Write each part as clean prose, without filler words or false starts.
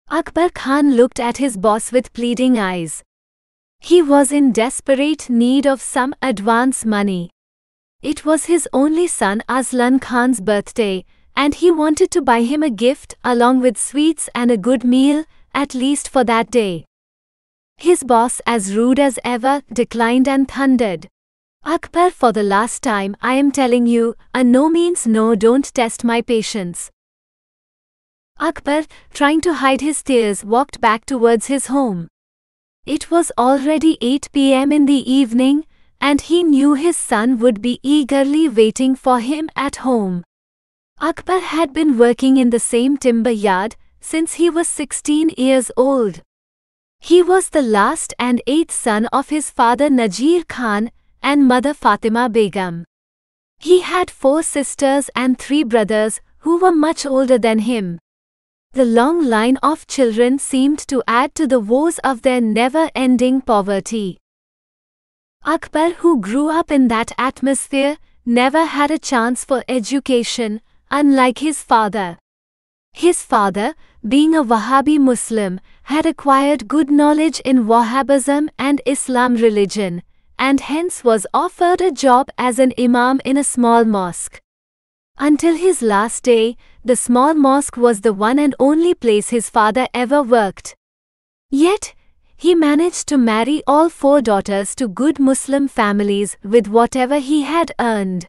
Akbar Khan looked at his boss with pleading eyes. He was in desperate need of some advance money. It was his only son Aslan Khan's birthday, and he wanted to buy him a gift along with sweets and a good meal, at least for that day. His boss, as rude as ever, declined and thundered, "Akbar, for the last time, I am telling you, a no means no, don't test my patience." Akbar, trying to hide his tears, walked back towards his home. It was already 8 p.m. in the evening, and he knew his son would be eagerly waiting for him at home. Akbar had been working in the same timber yard since he was 16 years old. He was the last and eighth son of his father Najir Khan and mother Fatima Begum. He had 4 sisters and 3 brothers who were much older than him. The long line of children seemed to add to the woes of their never-ending poverty. Akbar, who grew up in that atmosphere, never had a chance for education, unlike his father. His father, being a Wahhabi Muslim, had acquired good knowledge in Wahhabism and Islam religion, and hence was offered a job as an imam in a small mosque. Until his last day, the small mosque was the one and only place his father ever worked. Yet, he managed to marry all 4 daughters to good Muslim families with whatever he had earned.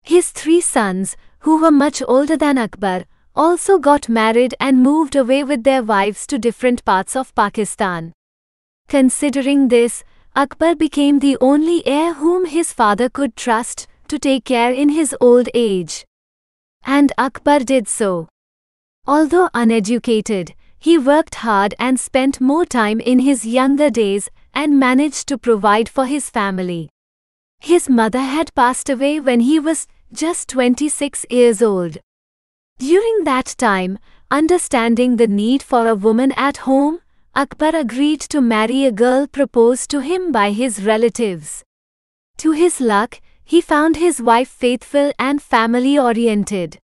His 3 sons, who were much older than Akbar, also got married and moved away with their wives to different parts of Pakistan. Considering this, Akbar became the only heir whom his father could trust to take care in his old age. And Akbar did so. Although uneducated, he worked hard and spent more time in his younger days and managed to provide for his family. His mother had passed away when he was just 26 years old. During that time, understanding the need for a woman at home, Akbar agreed to marry a girl proposed to him by his relatives. To his luck, he found his wife faithful and family-oriented.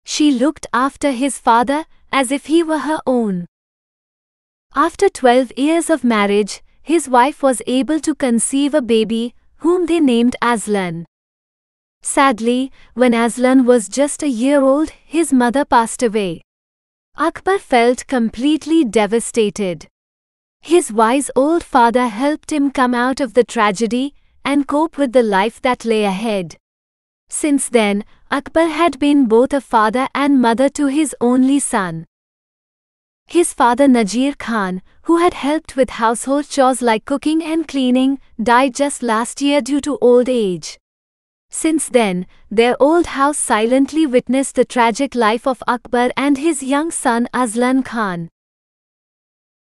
She looked after his father as if he were her own. After 12 years of marriage, his wife was able to conceive a baby, whom they named Aslan. Sadly, when Aslan was just a year old, his mother passed away. Akbar felt completely devastated. His wise old father helped him come out of the tragedy and cope with the life that lay ahead. Since then, Akbar had been both a father and mother to his only son. His father Najir Khan, who had helped with household chores like cooking and cleaning, died just last year due to old age. Since then, their old house silently witnessed the tragic life of Akbar and his young son Aslan Khan.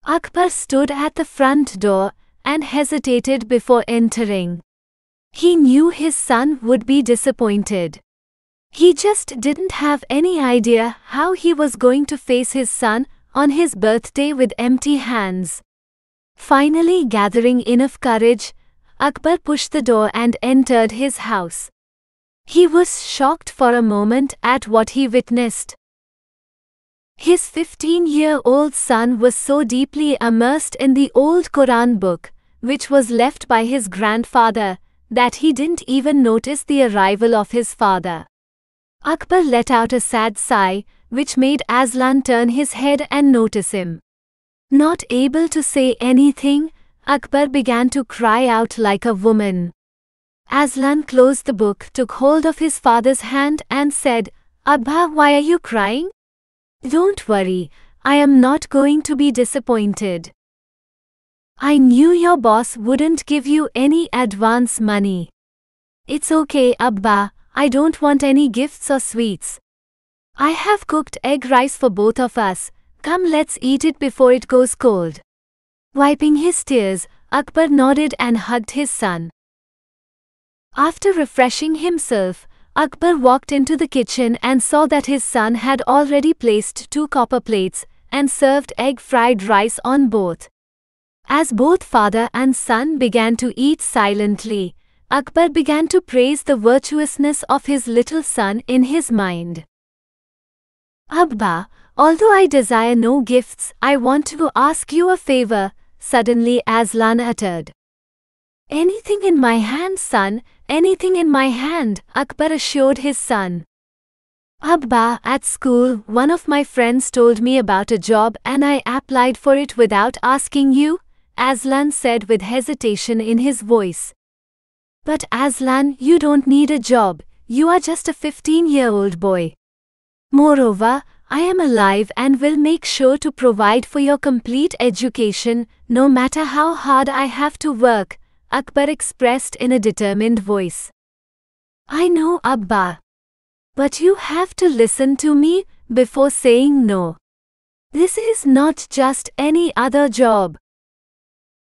Akbar stood at the front door and hesitated before entering. He knew his son would be disappointed. He just didn't have any idea how he was going to face his son on his birthday with empty hands. Finally gathering enough courage, Akbar pushed the door and entered his house. He was shocked for a moment at what he witnessed. His 15-year-old son was so deeply immersed in the old Quran book, which was left by his grandfather, that he didn't even notice the arrival of his father. Akbar let out a sad sigh, which made Aslan turn his head and notice him. Not able to say anything, Akbar began to cry out like a woman. Aslan closed the book, took hold of his father's hand and said, "Abba, why are you crying? Don't worry, I am not going to be disappointed. I knew your boss wouldn't give you any advance money. It's okay, Abba, I don't want any gifts or sweets. I have cooked egg rice for both of us, come let's eat it before it goes cold." Wiping his tears, Akbar nodded and hugged his son. After refreshing himself, Akbar walked into the kitchen and saw that his son had already placed 2 copper plates and served egg fried rice on both. As both father and son began to eat silently, Akbar began to praise the virtuousness of his little son in his mind. Abba, although I desire no gifts, I want to ask you a favor, suddenly Aslan uttered. Anything in my hand, son, anything in my hand, Akbar assured his son. Abba, at school, one of my friends told me about a job and I applied for it without asking you, Aslan said with hesitation in his voice. But Aslan, you don't need a job, you are just a 15-year-old boy. Moreover, I am alive and will make sure to provide for your complete education, no matter how hard I have to work, Akbar expressed in a determined voice. I know, Abba. But you have to listen to me before saying no. This is not just any other job.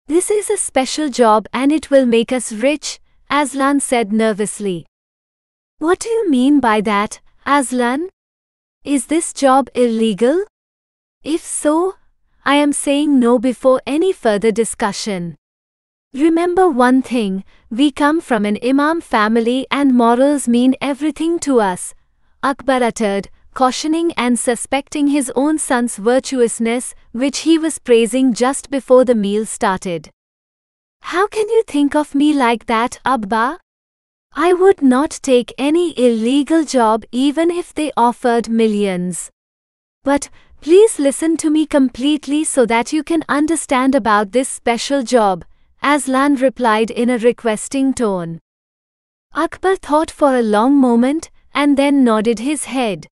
This is a special job and it will make us rich, Aslan said nervously. What do you mean by that, Aslan? Is this job illegal? If so, I am saying no before any further discussion. Remember one thing, we come from an Imam family and morals mean everything to us, Akbar uttered, cautioning and suspecting his own son's virtuousness, which he was praising just before the meal started. How can you think of me like that, Abba? I would not take any illegal job even if they offered millions. But please listen to me completely so that you can understand about this special job, Aslan replied in a requesting tone. Akbar thought for a long moment and then nodded his head.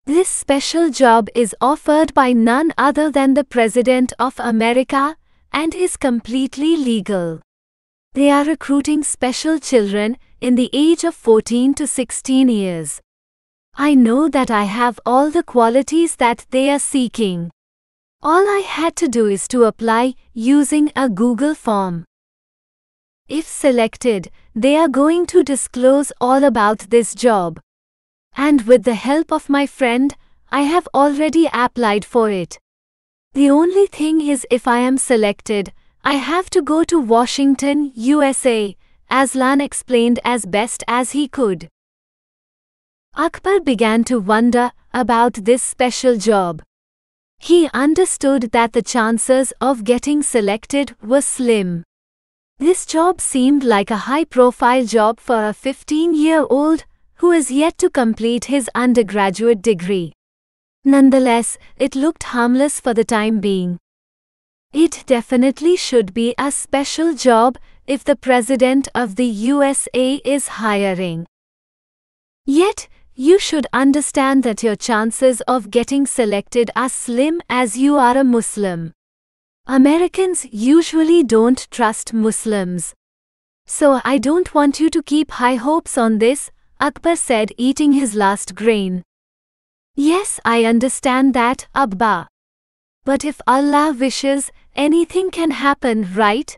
This special job is offered by none other than the President of America and is completely legal. They are recruiting special children in the age of 14 to 16 years. I know that I have all the qualities that they are seeking. All I had to do is to apply using a Google form. If selected, they are going to disclose all about this job. And with the help of my friend, I have already applied for it. The only thing is if I am selected, I have to go to Washington, USA, Aslan explained as best as he could. Akbar began to wonder about this special job. He understood that the chances of getting selected were slim. This job seemed like a high-profile job for a 15-year-old who is yet to complete his undergraduate degree. Nonetheless, it looked harmless for the time being. It definitely should be a special job if the President of the USA is hiring. Yet, you should understand that your chances of getting selected are slim as you are a Muslim. Americans usually don't trust Muslims. So I don't want you to keep high hopes on this, Akbar said, eating his last grain. Yes, I understand that, Abba. But if Allah wishes, anything can happen, right?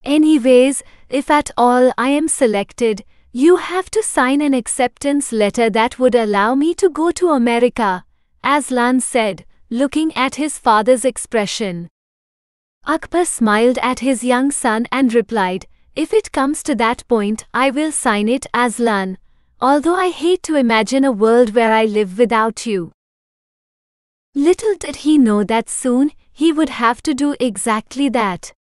Anyways, if at all I am selected, you have to sign an acceptance letter that would allow me to go to America, Aslan said, looking at his father's expression. Akbar smiled at his young son and replied, If it comes to that point, I will sign it, Aslan, although I hate to imagine a world where I live without you. Little did he know that soon he would have to do exactly that.